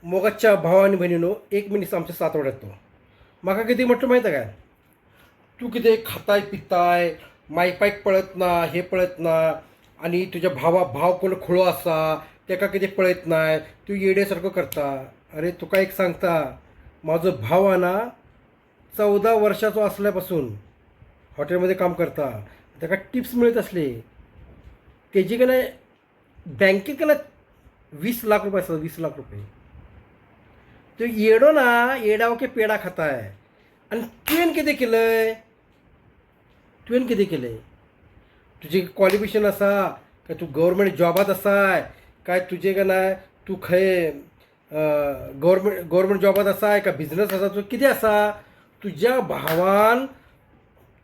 मोगाच्या भावा आणि बहिणीनो, एक मिनिट आमच्या सात वाढतो. माका किती म्हटलं माहिती आहे काय? तू किती खाताय पिताय, मायपाईक पळत ना, हे पळत ना, आणि तुझ्या भाव कोण खुळो असा त्याका किती पळत नाही, तू येड्यासारखं करता. अरे तुका एक सांगता, माझं भाव आहे ना 14 वर्षाचा असल्यापासून हॉटेलमध्ये काम करता. त्याका टिप्स मिळत असले त्याची का नाही बँकेत का नाही 20 लाख रुपये असतात, 20 लाख रुपये. तो येडो ना, येडाव के पेडा खाताय. आणि तुवेन किती केलंय, तुवेन किती केलंय? तुझे क्वालिफिकेशन असा काय, तू गव्हर्मेंट जॉबात असाय काय, तुझे का नाही तू खय गव्हर्मेंट जॉबात असाय का, बिझनेस असा, तू किती असा? तुझ्या भावान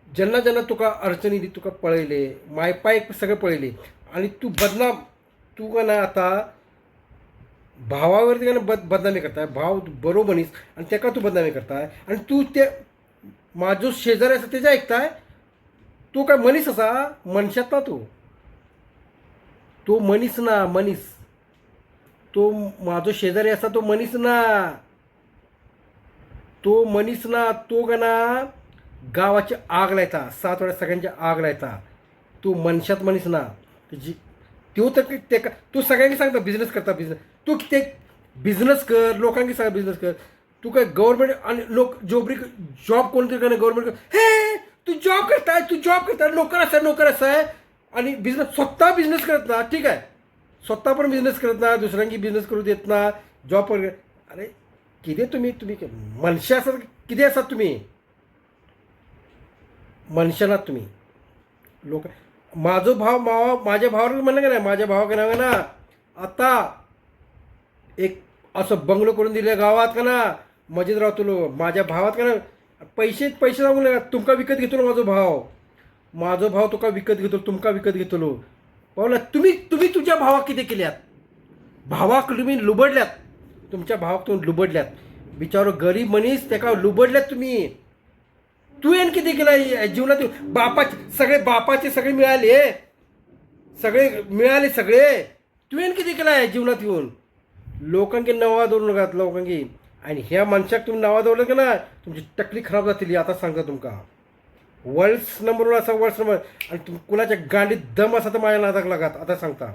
ज्यांना ज्यांना तुका अडचणी दी तुका पळयले, मायपाय सगळे पळयले, आणि तू बदनाम. तू का नाही आता भावावरती का नाही बदनामी करताय. भाव बरो मनीस आणि त्याका तू बदनामी करताय. आणि तू ते माझो शेजारी असा त्याच्या ऐकताय. तू काय मनीस असा? मनशात ना तो मनीस ना, मनीस. तो माझो शेजारी असा तो मनीस ना, तो मनीस ना. तो का ना गावाची आग लायता, 7 वेळा सगळ्यांची आग लायता. तू मनशात मनीस ना. जी तो तर ते का तू सगळ्यांनी सांगता बिझनेस करता, बिझनेस. तू ते बिझनेस कर, लोकांनी सांगा बिझनेस कर. तू काय गव्हर्नमेंट आणि लोक जॉब कोणतरी का नाही गव्हर्नमेंट, हे तू जॉब करताय, तू जॉब करताय, नोकर असाय. आणि बिझनेस स्वतः बिझनेस करत ना, ठीक आहे, स्वतः पण बिझनेस करत ना, दुसऱ्यांनी बिझनेस करू देत ना, जॉब पण. अरे किती तुम्ही मनुष्य असाल, किती असाल तुम्ही मनुष्याला तुम्ही लोक. माझं माझ्या भावाला म्हणलं का नाही, माझ्या भावा का नाही ना आता एक असं बंगलो करून दिलं गावात का ना, मजेत राहतो. माझ्या भावात का ना पैसे सांगून नका, तुमका विकत घेतो माझा भाव तुका विकत घेतो, तुमका विकत घेतो. पाहुला तुम्ही तुझ्या भावा किती केल्यात, भावाक तुम्ही लुबडल्यात, तुमच्या भावाक तुम्ही लुबडल्यात. बिचारो गरीब मनीस त्याका लुबडल्यात तुम्ही. तू येण किती केला जीवनात? बापाचे सगळे मिळाले सगळे. तू येण किती केला आहे जीवनात येऊन? लोकांकी नवा दौडून घात लोकांकी. आणि ह्या माणसाक तुम्ही नवा दौडलं का ना, तुमची टकली खराब जातील. आता सांगता तुमका वर्ल्ड नंबर असा, वर्ल्ड नंबर. आणि कुणाच्या गांडीत दम असा तर माझ्या नादाक लागात. आता सांगता